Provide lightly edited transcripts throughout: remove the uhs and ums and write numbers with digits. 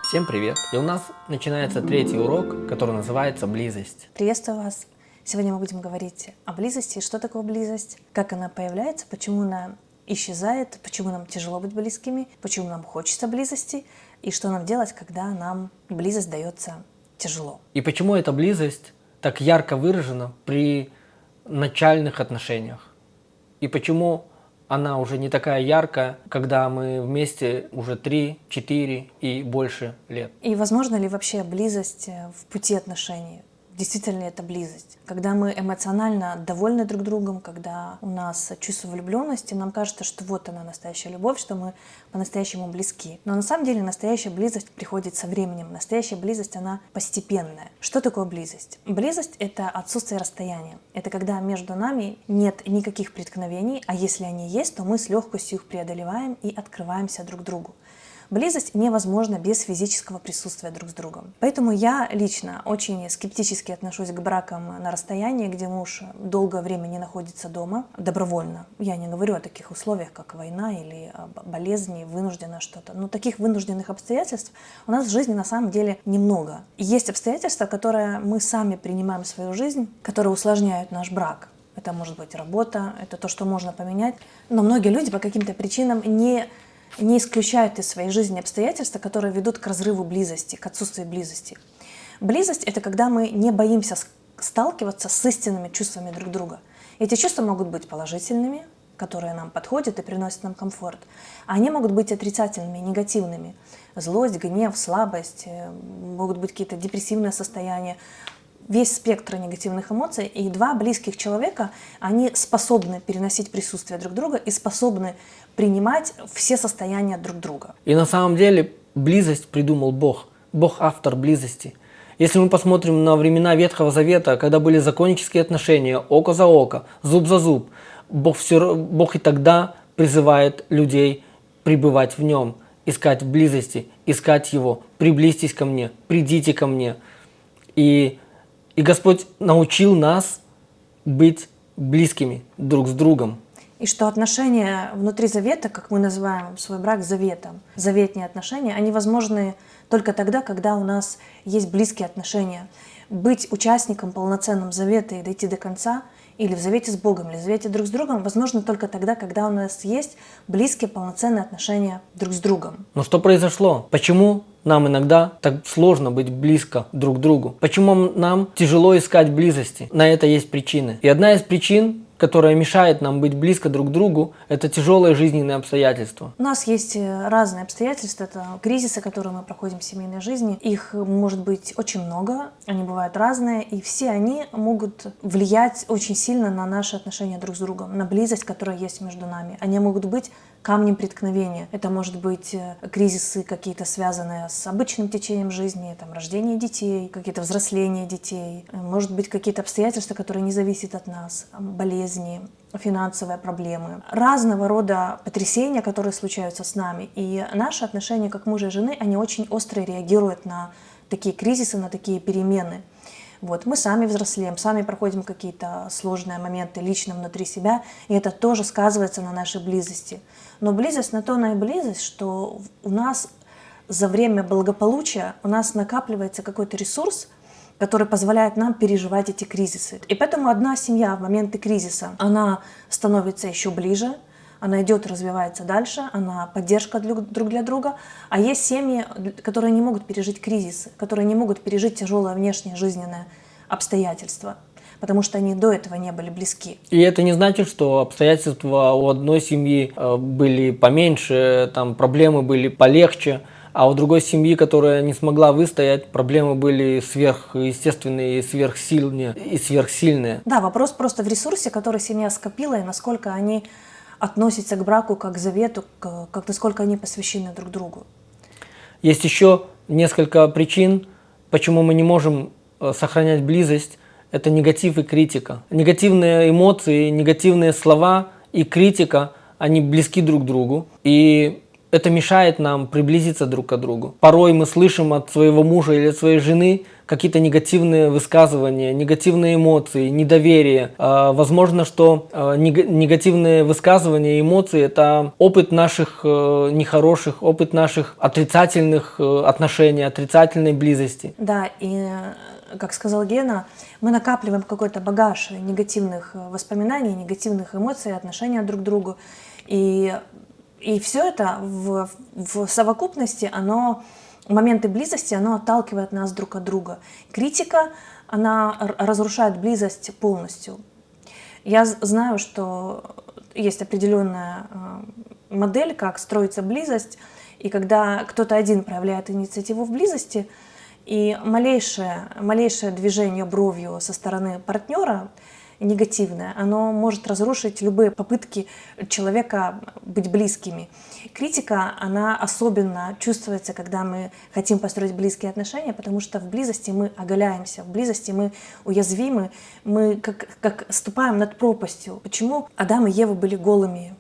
Всем привет! И у нас начинается третий урок, который называется «Близость». Приветствую вас! Сегодня мы будем говорить о близости, что такое близость, как она появляется, почему она исчезает, почему нам тяжело быть близкими, почему нам хочется близости и что нам делать, когда нам близость дается тяжело. И почему эта близость так ярко выражена при начальных отношениях? И почему она уже не такая яркая, когда мы вместе уже 3, 4 и больше лет? И возможно ли вообще близость в пути отношений? Действительно ли это близость? Когда мы эмоционально довольны друг другом, когда у нас чувство влюбленности, нам кажется, что вот она настоящая любовь, что мы по-настоящему близки. Но на самом деле настоящая близость приходит со временем. Настоящая близость, она постепенная. Что такое близость? Близость — это отсутствие расстояния. Это когда между нами нет никаких преткновений, а если они есть, то мы с легкостью их преодолеваем и открываемся друг другу. Близость невозможна без физического присутствия друг с другом. Поэтому я лично очень скептически отношусь к бракам на расстоянии, где муж долгое время не находится дома добровольно. Я не говорю о таких условиях, как война или болезни, вынужденно что-то. Но таких вынужденных обстоятельств у нас в жизни на самом деле немного. И есть обстоятельства, которые мы сами принимаем в свою жизнь, которые усложняют наш брак. Это может быть работа, это то, что можно поменять. Но многие люди по каким-то причинам не исключают из своей жизни обстоятельства, которые ведут к разрыву близости, к отсутствию близости. Близость — это когда мы не боимся сталкиваться с истинными чувствами друг друга. Эти чувства могут быть положительными, которые нам подходят и приносят нам комфорт. А они могут быть отрицательными, негативными. Злость, гнев, слабость, могут быть какие-то депрессивные состояния. Весь спектр негативных эмоций, и два близких человека, они способны переносить присутствие друг друга и способны принимать все состояния друг друга. И на самом деле близость придумал Бог. Бог автор близости. Если мы посмотрим на времена Ветхого Завета, когда были законнические отношения, око за око, зуб за зуб, Бог и тогда призывает людей пребывать в нем, искать близости, искать его. Приблизьтесь ко мне, придите ко мне. И Господь научил нас быть близкими друг с другом. И что отношения внутри завета, как мы называем свой брак заветом, заветные отношения, они возможны только тогда, когда у нас есть близкие отношения. Быть участником полноценным завета и дойти до конца, или в завете с Богом, или в завете друг с другом, возможно только тогда, когда у нас есть близкие полноценные отношения друг с другом. Но что произошло? Почему нам иногда так сложно быть близко друг к другу? Почему нам тяжело искать близости? На это есть причины. И одна из причин, которая мешает нам быть близко друг к другу, это тяжелые жизненные обстоятельства. У нас есть разные обстоятельства, это кризисы, которые мы проходим в семейной жизни. Их может быть очень много, они бывают разные, и все они могут влиять очень сильно на наши отношения друг с другом, на близость, которая есть между нами. Они могут быть камнем преткновения. Это может быть кризисы какие-то связанные с обычным течением жизни, там, рождение детей, какие-то взросления детей. Может быть какие-то обстоятельства, которые не зависят от нас, болезни, финансовые проблемы. Разного рода потрясения, которые случаются с нами. И наши отношения как мужа и жены, они очень остро реагируют на такие кризисы, на такие перемены. Вот, мы сами взрослеем, сами проходим какие-то сложные моменты лично внутри себя, и это тоже сказывается на нашей близости. Но близость на то она и близость, что у нас за время благополучия у нас накапливается какой-то ресурс, который позволяет нам переживать эти кризисы. И поэтому одна семья в моменты кризиса, она становится еще ближе, она идет и развивается дальше, она поддержка друг для друга. А есть семьи, которые не могут пережить кризисы, которые не могут пережить тяжелое внешнее жизненное обстоятельства, потому что они до этого не были близки. И это не значит, что обстоятельства у одной семьи были поменьше, там проблемы были полегче, а у другой семьи, которая не смогла выстоять, проблемы были сверхъестественные, сверхсильные. Да, вопрос просто в ресурсе, который семья скопила, и насколько они относятся к браку как к завету, насколько они посвящены друг другу. Есть еще несколько причин, почему мы не можем сохранять близость. Это негатив и критика. Негативные эмоции, негативные слова и критика, они близки друг к другу. И это мешает нам приблизиться друг к другу. Порой мы слышим от своего мужа или от своей жены какие-то негативные высказывания, негативные эмоции, недоверие. Возможно, что негативные высказывания и эмоции – это опыт наших нехороших, опыт наших отрицательных отношений, отрицательной близости. Да, и как сказал Гена, мы накапливаем какой-то багаж негативных воспоминаний, негативных эмоций, отношения друг к другу. И все это в совокупности, моменты близости, оно отталкивает нас друг от друга. Критика, она разрушает близость полностью. Я знаю, что есть определенная модель, как строится близость, и когда кто-то один проявляет инициативу в близости, и малейшее движение бровью со стороны партнера негативное, оно может разрушить любые попытки человека быть близкими. Критика, она особенно чувствуется, когда мы хотим построить близкие отношения, потому что в близости мы оголяемся, в близости мы уязвимы, мы как ступаем над пропастью. Почему Адам и Ева были голыми,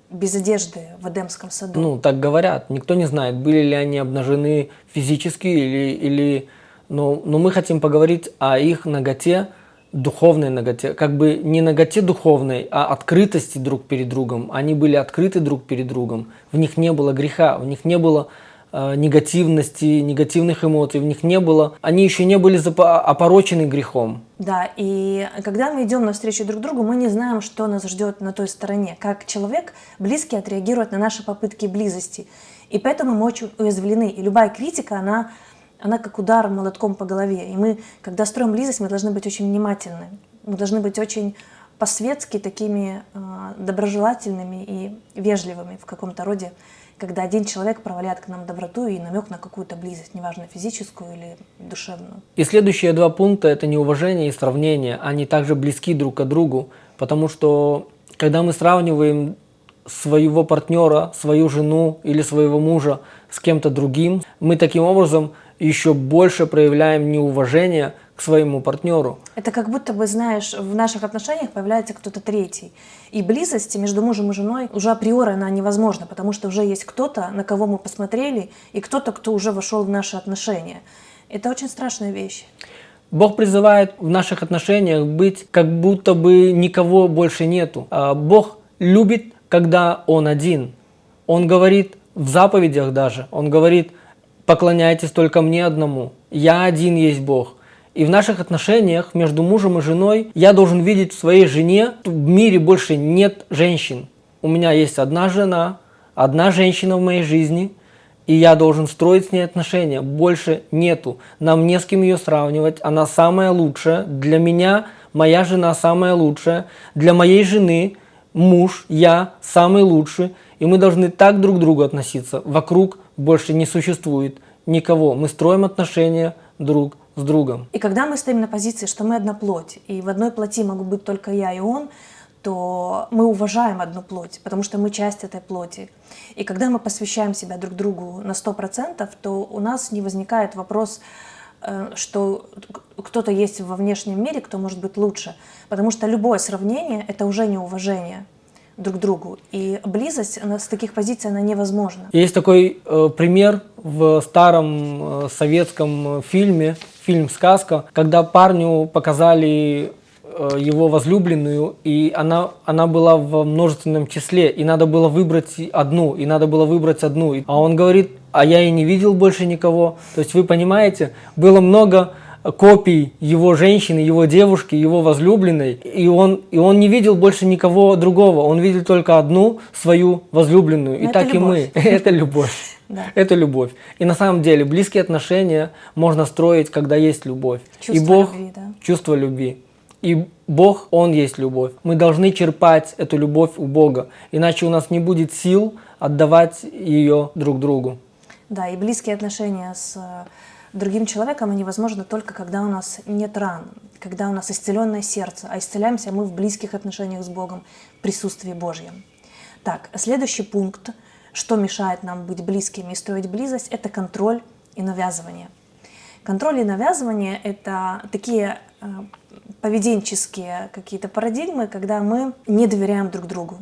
без одежды в Эдемском саду? Ну, так говорят. Никто не знает, были ли они обнажены физически или... Но мы хотим поговорить о их наготе, духовной наготе. Как бы не наготе духовной, а открытости друг перед другом. Они были открыты друг перед другом. В них не было греха, в них не было негативности, негативных эмоций, в них не было... Они еще не были опорочены грехом. Да, и когда мы идем навстречу друг другу, мы не знаем, что нас ждет на той стороне. Как человек близкий отреагирует на наши попытки близости. И поэтому мы очень уязвлены. И любая критика, она как удар молотком по голове. И мы, когда строим близость, мы должны быть очень внимательны. Мы должны быть очень по-светски такими доброжелательными и вежливыми в каком-то роде, когда один человек проявляет к нам доброту и намек на какую-то близость, неважно, физическую или душевную. И следующие два пункта – это неуважение и сравнение. Они также близки друг к другу, потому что когда мы сравниваем своего партнера, свою жену или своего мужа с кем-то другим, мы таким образом еще больше проявляем неуважение к своему партнеру. Это как будто бы, знаешь, в наших отношениях появляется кто-то третий. И близость между мужем и женой уже априори она невозможна, потому что уже есть кто-то, на кого мы посмотрели, и кто-то, кто уже вошел в наши отношения. Это очень страшная вещь. Бог призывает в наших отношениях быть, как будто бы никого больше нету. Бог любит, когда Он один. Он говорит в заповедях даже, Он говорит: поклоняйтесь только мне одному. Я один есть Бог. И в наших отношениях между мужем и женой я должен видеть в своей жене, в мире больше нет женщин. У меня есть одна жена, одна женщина в моей жизни, и я должен строить с ней отношения. Больше нету. Нам не с кем ее сравнивать. Она самая лучшая. Для меня моя жена самая лучшая. Для моей жены муж, я самый лучший. И мы должны так друг к другу относиться. Вокруг больше не существует никого. Мы строим отношения друг с другом. И когда мы стоим на позиции, что мы одна плоть, и в одной плоти могу быть только я и он, то мы уважаем одну плоть, потому что мы часть этой плоти. И когда мы посвящаем себя друг другу на 100%, то у нас не возникает вопрос, что кто-то есть во внешнем мире, кто может быть лучше. Потому что любое сравнение – это уже неуважение друг к другу. И близость с таких позиций, она невозможна. Есть такой пример в старом советском фильме, фильм «Сказка», когда парню показали его возлюбленную, и она была в множественном числе, и надо было выбрать одну, А он говорит: а я и не видел больше никого. То есть вы понимаете, было много копий его женщины, его девушки, его возлюбленной, и он не видел больше никого другого, он видел только одну свою возлюбленную. Но и так любовь. И мы. Это любовь. Да. Это любовь. И на самом деле близкие отношения можно строить, когда есть любовь. Чувство И Бог, любви, да. чувство любви. И Бог, Он есть любовь. Мы должны черпать эту любовь у Бога, иначе у нас не будет сил отдавать ее друг другу. Да, и близкие отношения с другим человеком, они возможны только когда у нас нет ран, когда у нас исцеленное сердце, а исцеляемся мы в близких отношениях с Богом, в присутствии Божьем. Так, следующий пункт, что мешает нам быть близкими и строить близость, это контроль и навязывание. Контроль и навязывание – это такие поведенческие какие-то парадигмы, когда мы не доверяем друг другу,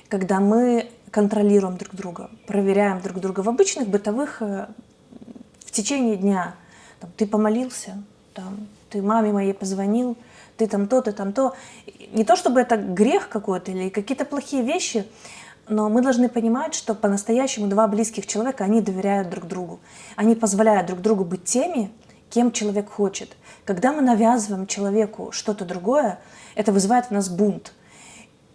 когда мы контролируем друг друга, проверяем друг друга в обычных бытовых в течение дня. Там, ты помолился, там ты маме моей позвонил, ты там то, ты там то. Не то чтобы это грех какой-то или какие-то плохие вещи, но мы должны понимать, что по-настоящему два близких человека, они доверяют друг другу. Они позволяют друг другу быть теми, кем человек хочет. Когда мы навязываем человеку что-то другое, это вызывает в нас бунт.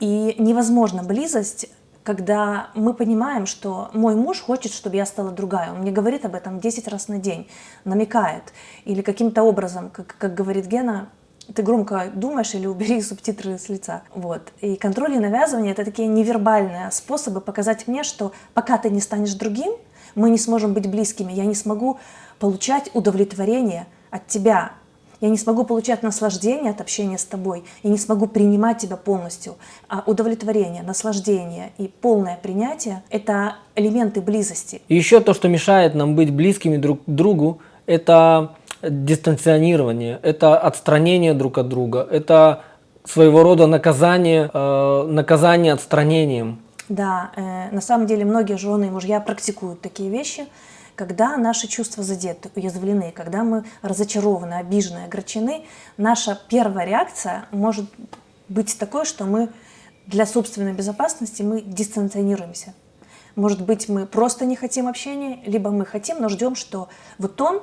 И невозможна близость, когда мы понимаем, что мой муж хочет, чтобы я стала другая. Он мне говорит об этом 10 раз на день, намекает. Или каким-то образом, как говорит Гена, ты громко думаешь или убери субтитры с лица. Вот. И контроль и навязывание — это такие невербальные способы показать мне, что пока ты не станешь другим, мы не сможем быть близкими. Я не смогу получать удовлетворение от тебя. Я не смогу получать наслаждение от общения с тобой. Я не смогу принимать тебя полностью. А удовлетворение, наслаждение и полное принятие — это элементы близости. И еще то, что мешает нам быть близкими друг к другу, это дистанционирование, это отстранение друг от друга, это своего рода наказание, наказание отстранением. Да, на самом деле многие жены и мужья практикуют такие вещи, когда наши чувства задеты, уязвлены, когда мы разочарованы, обижены, огорчены. Наша первая реакция может быть такой, что мы для собственной безопасности мы дистанционируемся. Может быть, мы просто не хотим общения, либо мы хотим, но ждем, что вот он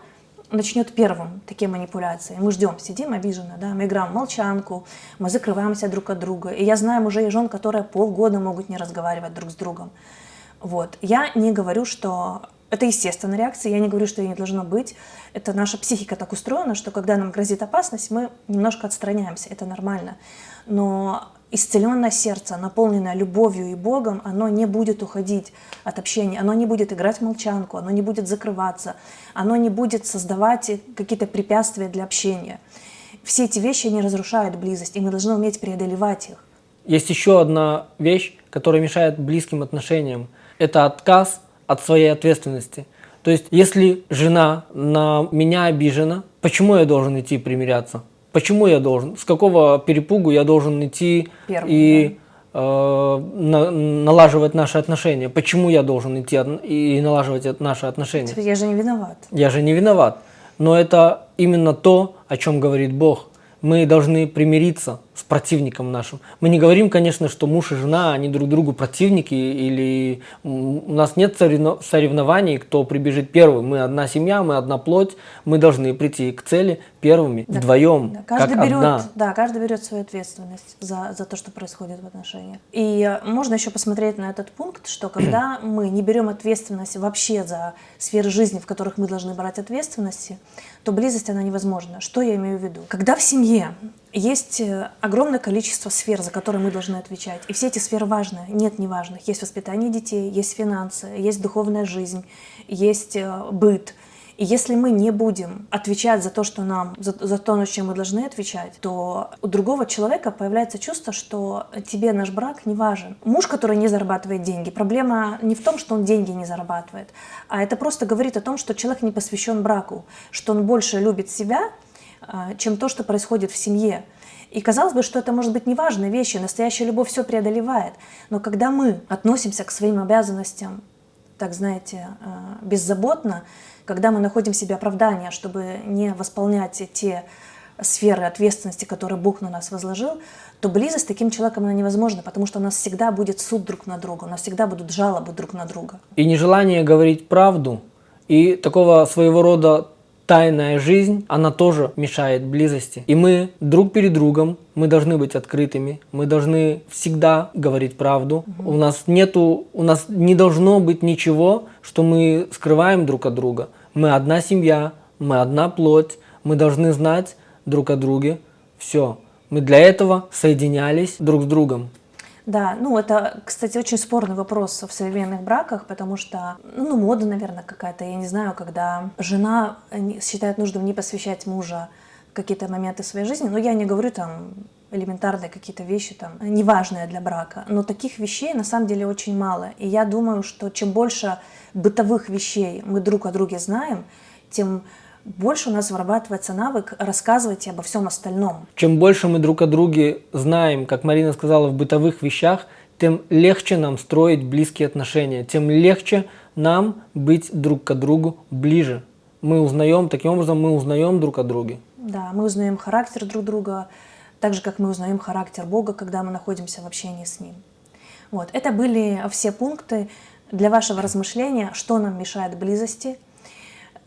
начнет первым такие манипуляции. Мы ждем, сидим обиженно, да, мы играем в молчанку, мы закрываемся друг от друга. И я знаю мужей и жен, которые полгода могут не разговаривать друг с другом. Вот. Я не говорю, что это естественная реакция, я не говорю, что ее не должно быть. Это наша психика так устроена, что когда нам грозит опасность, мы немножко отстраняемся, это нормально. Но исцеленное сердце, наполненное любовью и Богом, оно не будет уходить от общения, оно не будет играть в молчанку, оно не будет закрываться, оно не будет создавать какие-то препятствия для общения. Все эти вещи, они разрушают близость, и мы должны уметь преодолевать их. Есть еще одна вещь, которая мешает близким отношениям. Это отказ от своей ответственности. То есть, если жена на меня обижена, почему я должен идти примиряться? Почему я должен? С какого перепугу я должен идти и налаживать наши отношения? Почему я должен идти и налаживать наши отношения? Я же не виноват. Я же не виноват. Но это именно то, о чем говорит Бог. Мы должны примириться с противником нашим. Мы не говорим, конечно, что муж и жена, они друг другу противники, или у нас нет соревнований, кто прибежит первым. Мы одна семья, мы одна плоть, мы должны прийти к цели первыми, да, вдвоем, да, каждый как берет, одна. Да, каждый берет свою ответственность за то, что происходит в отношениях. И можно еще посмотреть на этот пункт, что когда мы не берем ответственность вообще за сферы жизни, в которых мы должны брать ответственности, то близость, она невозможна. Что я имею в виду? Когда в семье есть огромное количество сфер, за которые мы должны отвечать, и все эти сферы важны, нет неважных. Есть воспитание детей, есть финансы, есть духовная жизнь, есть быт. И если мы не будем отвечать за то, что нам, за то, на чем мы должны отвечать, то у другого человека появляется чувство, что тебе наш брак не важен. Муж, который не зарабатывает деньги, проблема не в том, что он деньги не зарабатывает, а это просто говорит о том, что человек не посвящен браку, что он больше любит себя, чем то, что происходит в семье. И казалось бы, что это может быть неважные вещи, настоящая любовь все преодолевает. Но когда мы относимся к своим обязанностям, так знаете, беззаботно, когда мы находим в себе оправдания, чтобы не восполнять те сферы ответственности, которые Бог на нас возложил, то близость с таким человеком она невозможна, потому что у нас всегда будет суд друг на друга, у нас всегда будут жалобы друг на друга. И нежелание говорить правду, и такого своего рода тайная жизнь, она тоже мешает близости. И мы друг перед другом, мы должны быть открытыми, мы должны всегда говорить правду. У нас не должно быть ничего, что мы скрываем друг от друга. Мы одна семья, мы одна плоть, мы должны знать друг о друге все. Мы для этого соединялись друг с другом. Да, это, кстати, очень спорный вопрос в современных браках, потому что, мода, наверное, какая-то, я не знаю, когда жена считает нужным не посвящать мужа в какие-то моменты своей жизни, я не говорю там элементарные какие-то вещи, там, неважные для брака, но таких вещей на самом деле очень мало, и я думаю, что чем больше бытовых вещей мы друг о друге знаем, тем больше у нас вырабатывается навык рассказывать обо всем остальном. Чем больше мы друг о друге знаем, как Марина сказала, в бытовых вещах, тем легче нам строить близкие отношения, тем легче нам быть друг к другу ближе. Мы узнаем, таким образом мы узнаем друг о друге. Да, мы узнаем характер друг друга, так же, как мы узнаем характер Бога, когда мы находимся в общении с Ним. Вот, это были все пункты для вашего размышления, что нам мешает близости,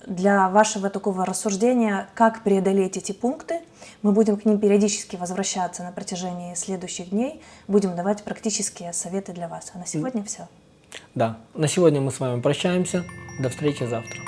для вашего такого рассуждения, как преодолеть эти пункты. Мы будем к ним периодически возвращаться на протяжении следующих дней, будем давать практические советы для вас. А на сегодня все. Да, на сегодня мы с вами прощаемся. До встречи завтра.